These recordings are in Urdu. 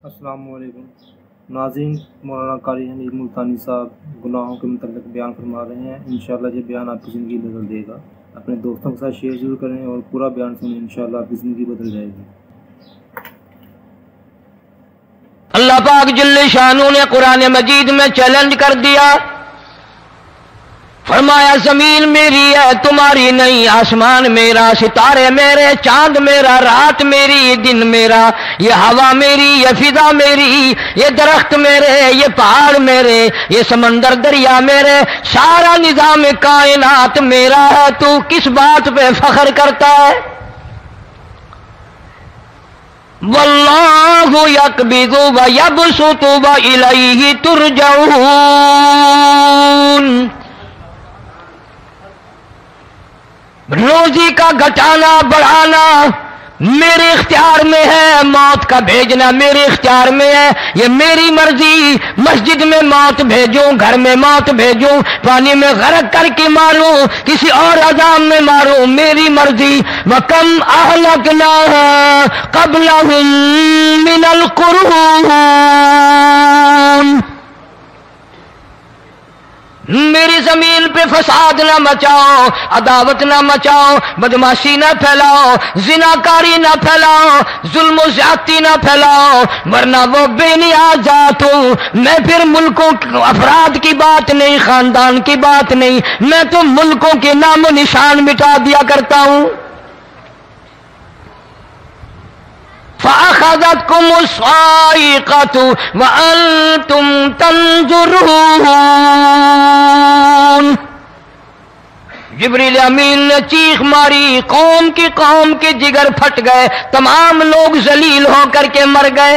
السلام علیکم ناظرین، مولانا قاری حمید ملتانی صاحب گناہوں کے متعلق بیان فرما رہے ہیں۔ انشاءاللہ یہ بیان آپ کی زندگی بدل دے گا۔ اپنے دوستوں کے ساتھ شیئر ضرور کریں اور پورا بیان سنیں، انشاءاللہ آپ کی زندگی بدل جائے گی۔ اللہ پاک جل شانہ نے قرآن مجید میں چیلنج کر دیا، فرمایا زمین میری ہے تمہاری نہیں، آسمان میرا، ستارے میرے، چاند میرا، رات میری، دن میرا، یہ ہوا میری، یہ فضا میری، یہ درخت میرے، یہ پہاڑ میرے، یہ سمندر دریا میرے، سارا نظام کائنات میرا ہے، تو کس بات پہ فخر کرتا ہے؟ واللہ یقبض ویبسط والیہ ترجعون۔ روزی کا گھٹانا بڑھانا میرے اختیار میں ہے، موت کا بھیجنا میرے اختیار میں ہے، یہ میری مرضی۔ مسجد میں موت بھیجوں، گھر میں موت بھیجوں، پانی میں غرق کر کے ماروں، کسی اور عذاب میں ماروں، میری مرضی۔ وَكَمْ أَهْلَكْنَا قَبْلَهُمْ مِنَ الْقُرُونِ، میری زمین پہ فساد نہ مچاؤ، عداوت نہ مچاؤ، بدماشی نہ پھیلاؤ، زناکاری نہ پھیلاؤ، ظلم و زیادتی نہ پھیلاؤ، ورنہ وہ بے نیاز ذات ہوں۔ میں پھر ملکوں افراد کی بات نہیں، خاندان کی بات نہیں، میں تو ملکوں کے نام و نشان مٹا دیا کرتا ہوں۔ فَأَخَذَتْكُمُ الصَّاعِقَةُ وَأَنْتُمْ تَنْظُرُونَ۔ جبریل امین نے چیخ ماری، قوم کے جگر پھٹ گئے، تمام لوگ ذلیل ہو کر کے مر گئے۔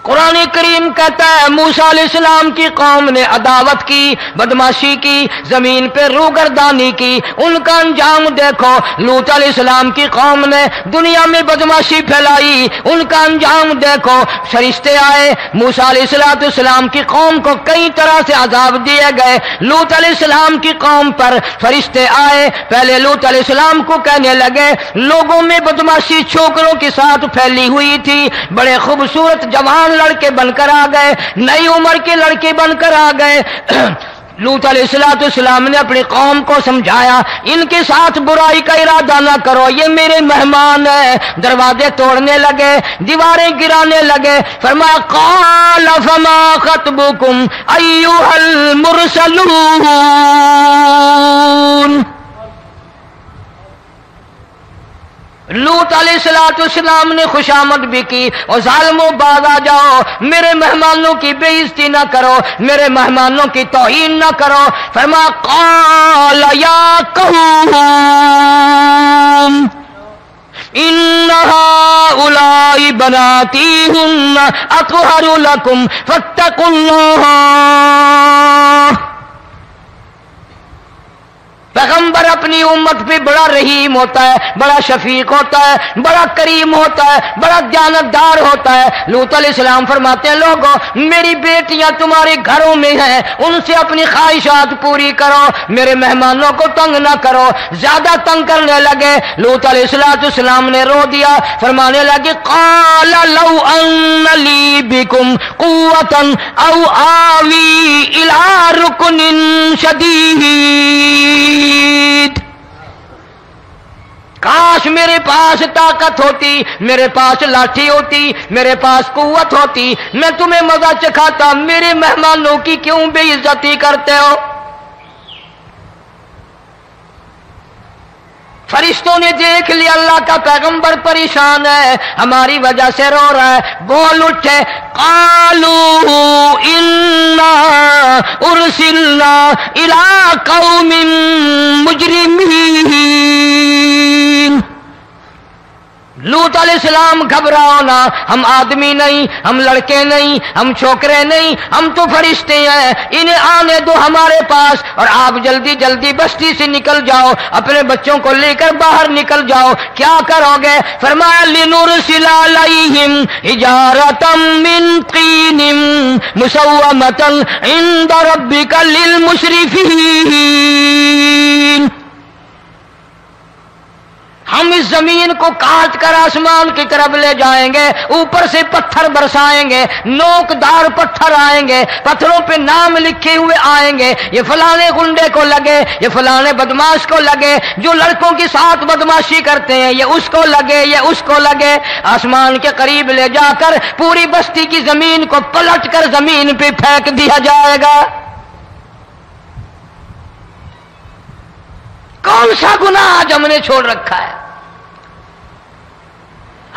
قرآن کریم کہتا ہے موسیٰ علیہ السلام کی قوم نے عداوت کی، بدماشی کی، زمین پہ روگردانی کی، ان کا انجام دیکھو۔ لوط علیہ السلام کی قوم نے دنیا میں بدماشی پھیلائی، ان کا انجام دیکھو۔ فرشتے آئے، موسیٰ علیہ السلام کی قوم کو کئی طرح سے عذاب دیے گئے۔ لوط علیہ السلام کی قوم پر فرشتے آئے، پہلے لوط علیہ السلام کو کہنے لگے لوگوں میں بدماشی چھوکروں کے ساتھ پھیلی ہوئی تھی، بڑے خوبصورت جوان لڑکے بن کر آ گئے، نئی عمر کے لڑکے بن کر آ گئے۔ لوط علیہ السلام نے اپنی قوم کو سمجھایا ان کے ساتھ برائی کا ارادہ نہ کرو، یہ میرے مہمان ہیں۔ دروازے توڑنے لگے، دیواریں گرانے لگے۔ فرمایا قال فما خطبکم ایھا المرسلون۔ لوط علیہ السلام نے خوشامد بھی کی، اور ظالموں باز آ جاؤ، میرے مہمانوں کی بے عزتی نہ کرو، میرے مہمانوں کی توہین نہ کرو۔ فرمایا قال یا قوم ان ہؤلاء بناتی ہن اطہر لکم فاتقوا اللہ۔ پیغمبر اپنی امت پہ بڑا رحیم ہوتا ہے، بڑا شفیق ہوتا ہے، بڑا کریم ہوتا ہے، بڑا دیانتدار ہوتا ہے۔ لوط علیہ السلام فرماتے ہیں لوگوں میری بیٹیاں تمہارے گھروں میں ہیں، ان سے اپنی خواہشات پوری کرو، میرے مہمانوں کو تنگ نہ کرو۔ زیادہ تنگ کرنے لگے، لوط علیہ السلام نے رو دیا، فرمانے لگے قال لو ان لی بکم قوۃ او آوی الی رکن شدید۔ کاش میرے پاس طاقت ہوتی، میرے پاس لاٹھی ہوتی، میرے پاس قوت ہوتی، میں تمہیں مزہ چکھاتا۔ میرے مہمانوں کی کیوں بے عزتی کرتے ہو؟ فرشتوں نے دیکھ لیا اللہ کا پیغمبر پریشان ہے، ہماری وجہ سے رو رہا ہے، بول اٹھے قالوا انا ارسلنا الی قوم مجرمین۔ لوط علیہ السلام گھبراؤ نہ، ہم آدمی نہیں، ہم لڑکے نہیں، ہم چھوکرے نہیں، ہم تو فرشتے ہیں، انہیں آنے دو ہمارے پاس، اور آپ جلدی جلدی بستی سے نکل جاؤ، اپنے بچوں کو لے کر باہر نکل جاؤ۔ کیا کرو گے؟ فرمایا لنرسل علیہم حجارۃ من طین مسومۃ عند ربک للمسرفین۔ ہم اس زمین کو کاٹ کر آسمان کی طرف لے جائیں گے، اوپر سے پتھر برسائیں گے، نوکدار پتھر آئیں گے، پتھروں پہ نام لکھے ہوئے آئیں گے، یہ فلانے گنڈے کو لگے، یہ فلانے بدماش کو لگے، جو لڑکوں کے ساتھ بدماشی کرتے ہیں یہ اس کو لگے، یہ اس کو لگے۔ آسمان کے قریب لے جا کر پوری بستی کی زمین کو پلٹ کر زمین پہ پھینک دیا جائے گا۔ کون سا گناہ آج ہم نے چھوڑ رکھا ہے؟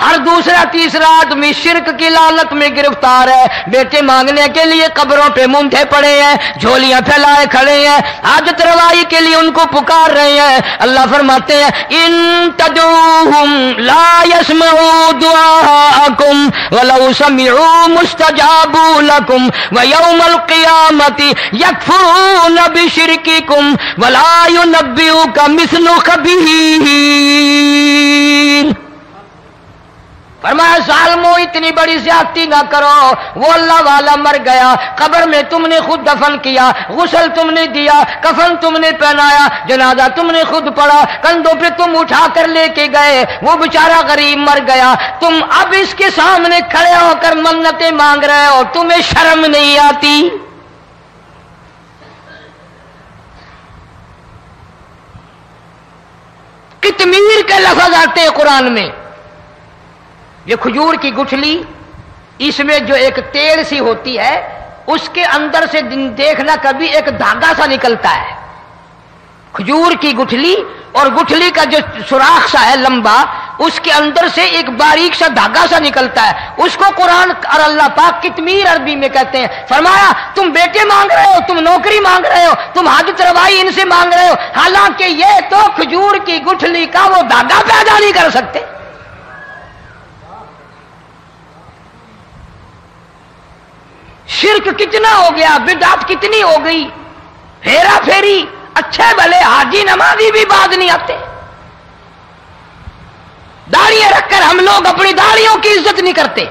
ہر دوسرا تیسرا آدمی شرک کی لعنت میں گرفتار ہے، بیٹے مانگنے کے لیے قبروں پہ مونڈھے پڑے ہیں، جھولیاں پھیلائے کھڑے ہیں، حاجت روائی کے لیے ان کو پکار رہے ہیں۔ اللہ فرماتے ہیں ان تدعوہم لا يسمعوا دعاءکم ولو سمعوا مستجابوا لکم ویوم القیامت یکفرون بشرککم ولا ینبئک مثل خبیر۔ فرمایا ظالمو اتنی بڑی زیادتی نہ کرو، وہ اللہ والا مر گیا، قبر میں تم نے خود دفن کیا، غسل تم نے دیا، کفن تم نے پہنایا، جنازہ تم نے خود پڑھا، کندھوں پہ تم اٹھا کر لے کے گئے، وہ بیچارہ غریب مر گیا، تم اب اس کے سامنے کھڑے ہو کر منتیں مانگ رہے ہو، تمہیں شرم نہیں آتی؟ کتمیر کے لفظ آتے ہیں قرآن میں۔ یہ کھجور کی گٹھلی، اس میں جو ایک تیل سی ہوتی ہے، اس کے اندر سے دیکھنا کبھی ایک دھاگا سا نکلتا ہے۔ کھجور کی گٹھلی اور گٹھلی کا جو سوراخ سا ہے لمبا، اس کے اندر سے ایک باریک سا دھاگا سا نکلتا ہے، اس کو قرآن اور اللہ پاک کتمیر عربی میں کہتے ہیں۔ فرمایا تم بیٹے مانگ رہے ہو، تم نوکری مانگ رہے ہو، تم حاجت روائی ان سے مانگ رہے ہو، حالانکہ یہ تو کھجور کی گٹھلی کا وہ دھاگا پیدا نہیں کر سکتے۔ شرک کتنا ہو گیا، بدعت کتنی ہو گئی، ہیرا پھیری، اچھے بھلے حاجی نمازی بھی بعد نہیں آتے۔ داڑیاں رکھ کر ہم لوگ اپنی داڑیوں کی عزت نہیں کرتے۔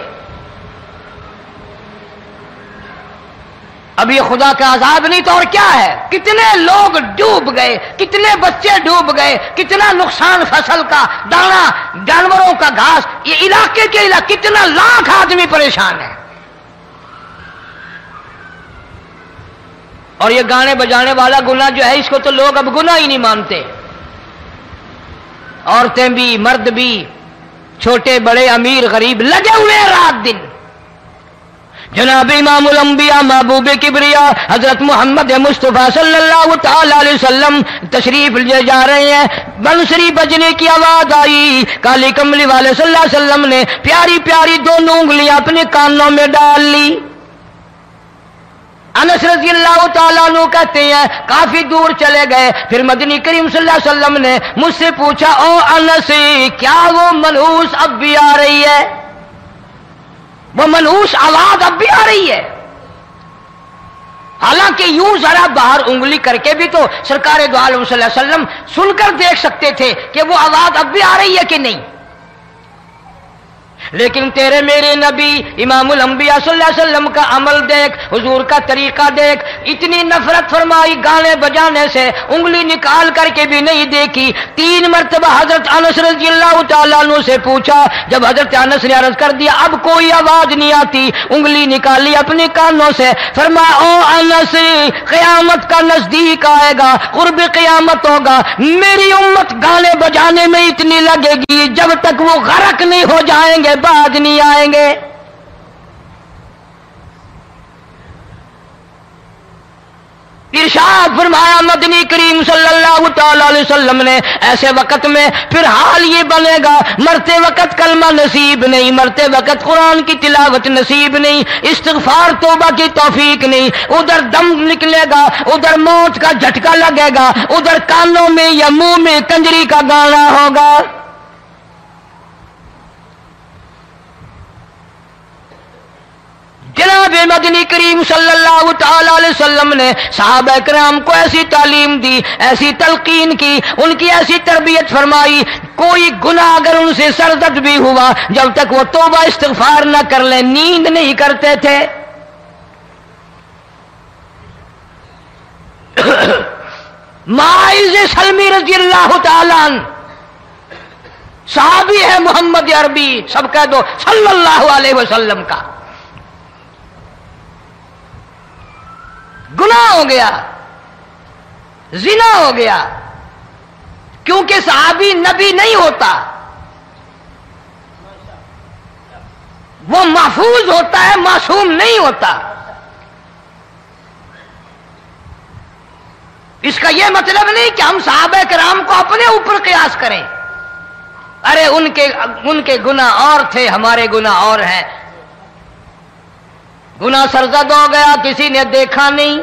اب یہ خدا کا عذاب نہیں تو اور کیا ہے؟ کتنے لوگ ڈوب گئے، کتنے بچے ڈوب گئے، کتنا نقصان فصل کا، دانا، جانوروں کا گھاس، یہ علاقے کے علاقے کتنا لاکھ آدمی پریشان ہے۔ اور یہ گانے بجانے والا گناہ جو ہے، اس کو تو لوگ اب گناہ ہی نہیں مانتے۔ عورتیں بھی، مرد بھی، چھوٹے بڑے، امیر غریب لگے ہوئے رات دن۔ جناب امام الانبیاء محبوب کبریا حضرت محمد مصطفیٰ صلی اللہ تعالی علیہ وسلم تشریف لے جا رہے ہیں، بنسری بجنے کی آواز آئی، کالی کملی والے صلی اللہ علیہ وسلم نے پیاری پیاری دونوں انگلیاں اپنے کانوں میں ڈال لی۔ انس رضی اللہ تعالیٰ عنہ کہتے ہیں کافی دور چلے گئے، پھر مدنی کریم صلی اللہ علیہ وسلم نے مجھ سے پوچھا او انس، کیا وہ منحوس اب بھی آ رہی ہے؟ وہ منحوس آواز اب بھی آ رہی ہے؟ حالانکہ یوں ذرا باہر انگلی کر کے بھی تو سرکار دو عالم صلی اللہ علیہ وسلم سن کر دیکھ سکتے تھے کہ وہ آواز اب بھی آ رہی ہے کہ نہیں، لیکن تیرے میرے نبی امام الانبیاء صلی اللہ علیہ وسلم کا عمل دیکھ، حضور کا طریقہ دیکھ، اتنی نفرت فرمائی گانے بجانے سے، انگلی نکال کر کے بھی نہیں دیکھی۔ 3 مرتبہ حضرت انس رضی اللہ تعالیٰ عنہ سے پوچھا، جب حضرت انس نے عرض کر دیا اب کوئی آواز نہیں آتی، انگلی نکالی اپنے کانوں سے، فرمایا او انس، قیامت کا نزدیک آئے گا، قرب قیامت ہوگا، میری امت گانے بجانے میں اتنی لگے گی جب تک وہ غرق نہیں ہو جائیں گے بعد نہیں آئیں گے۔ ارشاد فرمایا مدنی کریم صلی اللہ تعالی علیہ وسلم نے ایسے وقت میں پھر حال یہ بنے گا، مرتے وقت کلمہ نصیب نہیں، مرتے وقت قرآن کی تلاوت نصیب نہیں، استغفار توبہ کی توفیق نہیں، ادھر دم نکلے گا، ادھر موت کا جھٹکا لگے گا، ادھر کانوں میں یا منہ میں کنجری کا گانا ہوگا۔ جناب مدنی کریم صلی اللہ تعالی علیہ وسلم نے صحابہ کرام کو ایسی تعلیم دی، ایسی تلقین کی، ان کی ایسی تربیت فرمائی، کوئی گناہ اگر ان سے سرزد بھی ہوا جب تک وہ توبہ استغفار نہ کر لیں نیند نہیں کرتے تھے۔ معاذ سلمی رضی اللہ تعالیٰ عنہ صحابی ہے محمد عربی، سب کہہ دو صلی اللہ علیہ وسلم کا، گناہ ہو گیا، زنا ہو گیا، کیونکہ صحابی نبی نہیں ہوتا، وہ محفوظ ہوتا ہے، معصوم نہیں ہوتا۔ اس کا یہ مطلب نہیں کہ ہم صحابہ کرام کو اپنے اوپر قیاس کریں، ارے ان کے گناہ اور تھے، ہمارے گناہ اور ہیں۔ گناہ سرزد ہو گیا، کسی نے دیکھا نہیں،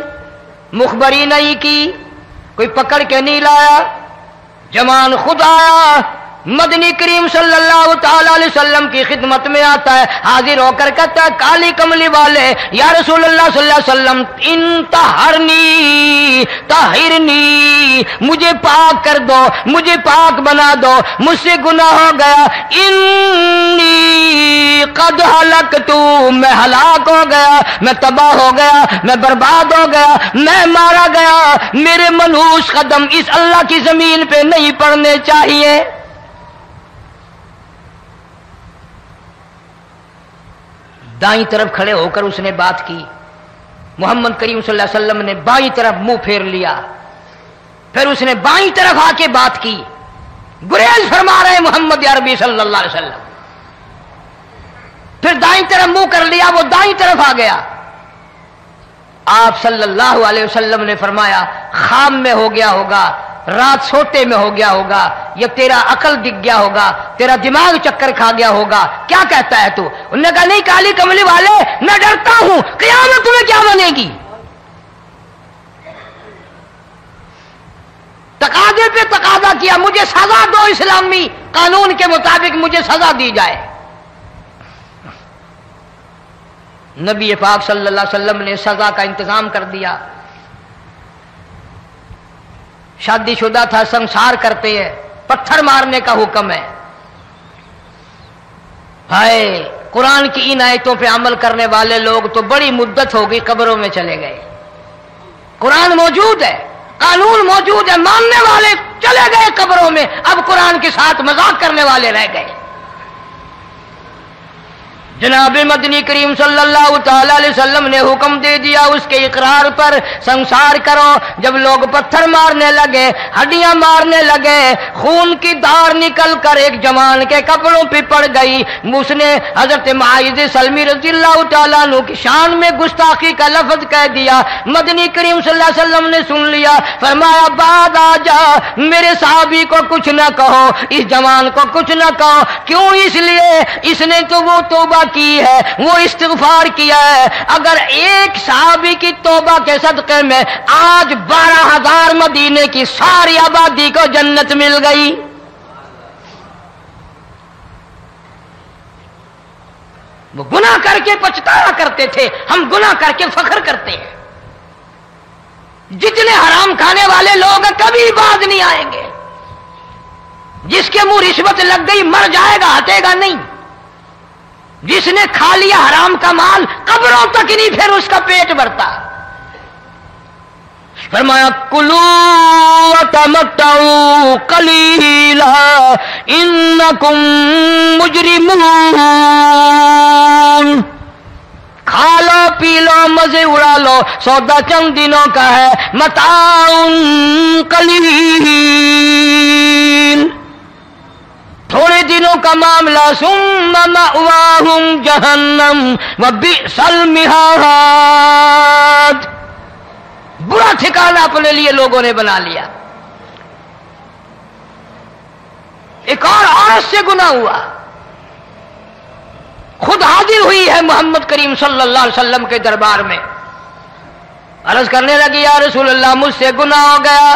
مخبری نہیں کی، کوئی پکڑ کے نہیں لایا، جمان خود آیا، مدنی کریم صلی اللہ تعالی علیہ وسلم کی خدمت میں آتا ہے، حاضر ہو کر کہتا ہے کالی کملی والے یا رسول اللہ صلی اللہ علیہ وسلم انتہرنی طہرنی، مجھے پاک کر دو، مجھے پاک بنا دو، مجھ سے گناہ ہو گیا، انی قد ہلکتو، میں ہلاک ہو گیا، میں تباہ ہو گیا، میں برباد ہو گیا، میں مارا گیا، میرے منحوس قدم اس اللہ کی زمین پہ نہیں پڑنے چاہیے۔ دائیں طرف کھڑے ہو کر اس نے بات کی، محمد کریم صلی اللہ علیہ وسلم نے بائیں طرف منہ پھیر لیا، پھر اس نے بائیں طرف آ کے بات کی، گریز فرما رہے محمد عربی صلی اللہ علیہ وسلم، پھر دائیں طرف منہ کر لیا، وہ دائیں طرف آ گیا۔ آپ صلی اللہ علیہ وسلم نے فرمایا خواب میں ہو گیا ہوگا، رات سوتے میں ہو گیا ہوگا، یا تیرا عقل دکھ گیا ہوگا، تیرا دماغ چکر کھا گیا ہوگا، کیا کہتا ہے تو؟ انہوں نے کہا نہیں کالی کملی والے، میں ڈرتا ہوں قیامت تمہیں کیا بنے گی؟ تقاضے پہ تقاضا کیا، مجھے سزا دو، اسلامی قانون کے مطابق مجھے سزا دی جائے۔ نبی پاک صلی اللہ علیہ وسلم نے سزا کا انتظام کر دیا۔ شادی شدہ تھا، سنسار کرتے ہیں، پتھر مارنے کا حکم ہے۔ ہائے، قرآن کی ان آیتوں پہ عمل کرنے والے لوگ تو بڑی مدت ہو گئی قبروں میں چلے گئے۔ قرآن موجود ہے، قانون موجود ہے، ماننے والے چلے گئے قبروں میں، اب قرآن کے ساتھ مذاق کرنے والے رہ گئے۔ جناب مدنی کریم صلی اللہ تعالی علیہ وسلم نے حکم دے دیا اس کے اقرار پر، سنسار کرو۔ جب لوگ پتھر مارنے لگے، ہڈیاں مارنے لگے، خون کی دھار نکل کر ایک جوان کے کپڑوں پہ پڑ گئی، اس نے حضرت معاذ سلمی رضی اللہ تعالیٰ عنہ کی شان میں گستاخی کا لفظ کہہ دیا۔ مدنی کریم صلی اللہ علیہ وسلم نے سن لیا، فرمایا بعد آ جا، میرے صحابی کو کچھ نہ کہو، اس جوان کو کچھ نہ کہو۔ کیوں؟ اس لیے اس نے تو وہ توبہ کی ہے، وہ استغفار کیا ہے۔ اگر ایک صحابی کی توبہ کے صدقے میں آج 12,000 مدینے کی ساری آبادی کو جنت مل گئی۔ وہ گناہ کر کے پچھتایا کرتے تھے، ہم گناہ کر کے فخر کرتے ہیں۔ جتنے حرام کھانے والے لوگ کبھی باز نہیں آئیں گے۔ جس کے منہ رشوت لگ گئی مر جائے گا، ہٹے گا نہیں۔ جس نے کھا لیا حرام کا مال قبروں تک نہیں پھر اس کا پیٹ بھرتا۔ فرمایا کلو وتمتعوا قلیلا انکم مجرمون، کھا لو پی لو مزے اڑا لو، سودا چند دنوں کا ہے، متاع قلیل، تھوڑے دنوں کا معاملہ، ثم مأواہم جہنم وبئس المہاد، برا ٹھکانہ اپنے لیے لوگوں نے بنا لیا۔ ایک اور عورت سے گناہ ہوا، خود حاضر ہوئی ہے محمد کریم صلی اللہ علیہ وسلم کے دربار میں، عرض کرنے لگی یا رسول اللہ مجھ سے گناہ ہو گیا،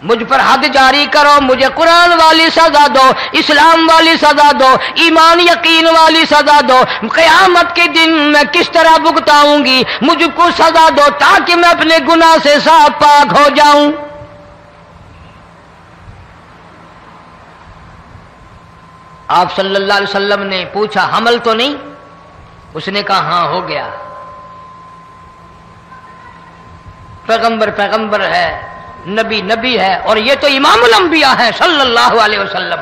مجھ پر حد جاری کرو، مجھے قرآن والی سزا دو، اسلام والی سزا دو، ایمان یقین والی سزا دو، قیامت کے دن میں کس طرح بھگتاؤں گی، مجھ کو سزا دو تاکہ میں اپنے گناہ سے صاف پاک ہو جاؤں۔ آپ صلی اللہ علیہ وسلم نے پوچھا حمل تو نہیں؟ اس نے کہا ہاں ہو گیا۔ پیغمبر ہے، نبی ہے، اور یہ تو امام الانبیاء ہے صلی اللہ علیہ وسلم۔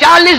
40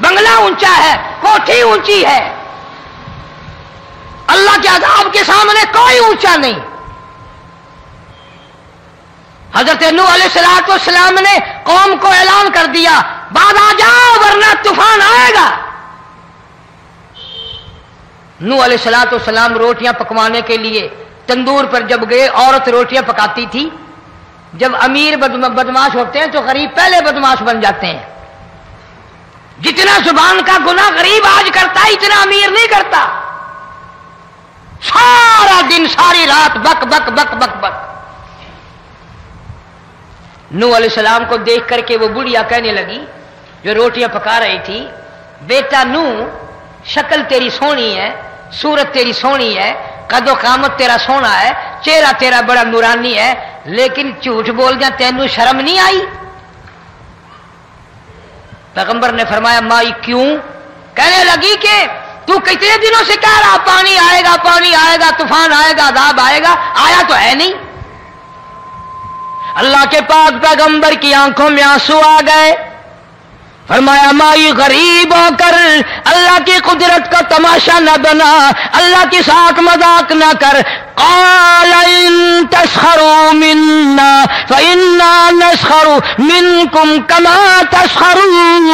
بنگلہ اونچا ہے، کوٹھی اونچی ہے، اللہ کے عذاب کے سامنے کوئی اونچا نہیں۔ حضرت نوح علیہ السلام نے قوم کو اعلان کر دیا بعد آ جاؤ ورنہ طوفان آئے گا۔ نوح علیہ السلام روٹیاں پکوانے کے لیے تندور پر جب گئے، عورت روٹیاں پکاتی تھی۔ جب امیر بدماش ہوتے ہیں تو غریب پہلے بدماش بن جاتے ہیں۔ جتنا زبان کا گناہ غریب آج کرتا ہے اتنا امیر نہیں کرتا۔ سارا دن ساری رات بک بک بک بک بک۔ نوح علیہ السلام کو دیکھ کر کے وہ بڑھیا کہنے لگی جو روٹیاں پکا رہی تھی، بیٹا نوح، شکل تیری سونی ہے، صورت تیری سونی ہے، قد و قامت تیرا سونا ہے، چہرہ تیرا بڑا نورانی ہے، لیکن جھوٹ بول جا تینوں شرم نہیں آئی؟ پیغمبر نے فرمایا مائی کیوں؟ کہنے لگی کہ تو کتنے دنوں سے کہہ رہا پانی آئے گا، پانی آئے گا، طوفان آئے گا، عذاب آئے گا، آیا تو ہے نہیں۔ اللہ کے پاک پیغمبر کی آنکھوں میں آنسو آ گئے۔ فرمایا مائی غریب ہو کر اللہ کی قدرت کا تماشا نہ بنا، اللہ کی ساتھ مذاق نہ کر۔ قال ان تسخروا منا فإنا نسخر منكم كما تسخرون۔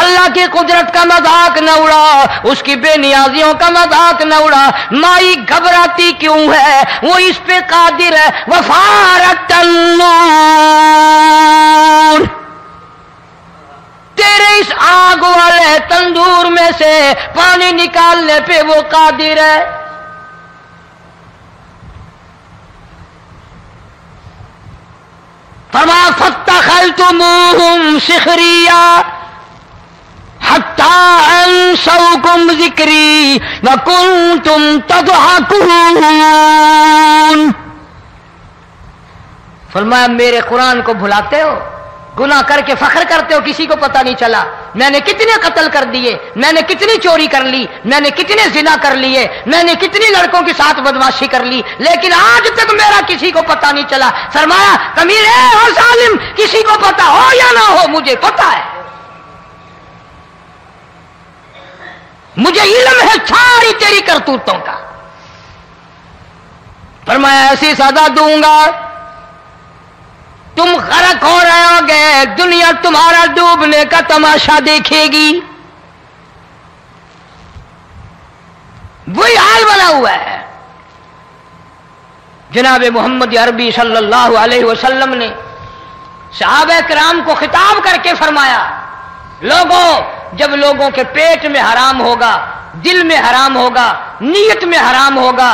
اللہ کی قدرت کا مذاق نہ اڑا، اس کی بے نیازیوں کا مذاق نہ اڑا۔ مائی گھبراتی کیوں ہے؟ وہ اس پہ قادر ہے۔ وفارت النور، تیرے اس آگ والے تندور میں سے پانی نکالنے پہ وہ قادر ہے۔ فرمایا فاتخذتموہم سخریا حتی انسوکم ذکری وکنتم تضحکون۔ فرمایا میرے قرآن کو بھلاتے ہو، گناہ کر کے فخر کرتے ہو، کسی کو پتہ نہیں چلا میں نے کتنے قتل کر دیے، میں نے کتنی چوری کر لی، میں نے کتنے زنا کر لیے، میں نے کتنی لڑکوں کے ساتھ بدماشی کر لی، لیکن آج تک میرا کسی کو پتہ نہیں چلا۔ فرمایا کمینے اور ظالم، کسی کو پتہ ہو یا نہ ہو مجھے پتہ ہے، مجھے علم ہے ساری تیری کرتوتوں کا۔ فرمایا ایسی سزا دوں گا تم غرق ہو رہے ہو گے، دنیا تمہارا ڈوبنے کا تماشا دیکھے گی۔ وہی حال بنا ہوا ہے۔ جناب محمد عربی صلی اللہ علیہ وسلم نے صحابہ کرام کو خطاب کر کے فرمایا لوگوں، جب لوگوں کے پیٹ میں حرام ہوگا، دل میں حرام ہوگا، نیت میں حرام ہوگا،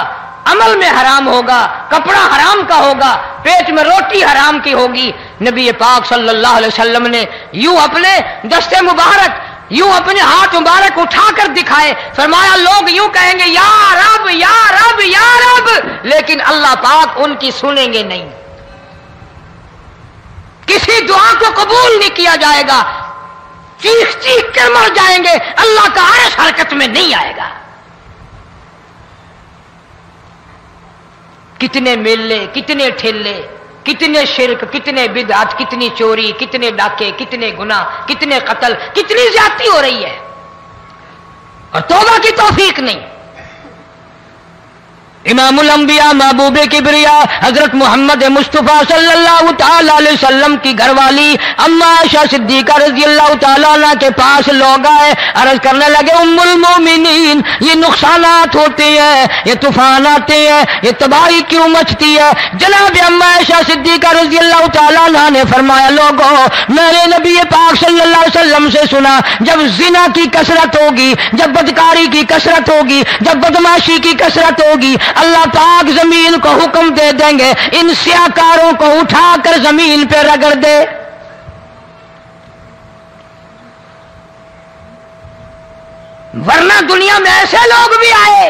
عمل میں حرام ہوگا، کپڑا حرام کا ہوگا، پیٹ میں روٹی حرام کی ہوگی، نبی پاک صلی اللہ علیہ وسلم نے یوں اپنے دست مبارک، یوں اپنے ہاتھ مبارک اٹھا کر دکھائے۔ فرمایا لوگ یوں کہیں گے یا رب یا رب یا رب، لیکن اللہ پاک ان کی سنیں گے نہیں، کسی دعا کو قبول نہیں کیا جائے گا، چیخ چیخ کر مر جائیں گے، اللہ کا عرش حرکت میں نہیں آئے گا۔ کتنے میلے، کتنے ٹھیلے، کتنے شرک، کتنے بدعت، کتنی چوری، کتنے ڈاکے، کتنے گناہ، کتنے قتل، کتنی زیادتی ہو رہی ہے اور توبہ کی توفیق نہیں۔ امام الانبیاء محبوب کبریا حضرت محمد مصطفیٰ صلی اللہ تعالی علیہ وسلم کی گھر والی اما عائشہ صدیقہ رضی اللہ تعالیٰ عنہ کے پاس لوگ آئے، عرض کرنے لگے ام المومنین یہ نقصانات ہوتے ہیں، یہ طوفان آتے ہیں، یہ تباہی کیوں مچتی ہے؟ جناب اما عائشہ صدیقہ رضی اللہ تعالیٰ عنہ نے فرمایا لوگوں، میں نے نبی پاک صلی اللہ علیہ وسلم سے سنا جب زنا کی کثرت ہوگی، جب بدکاری کی کثرت ہوگی، جب بدماشی کی کثرت ہوگی، اللہ پاک زمین کو حکم دے دیں گے ان سیاکاروں کو اٹھا کر زمین پہ رگڑ دے۔ ورنہ دنیا میں ایسے لوگ بھی آئے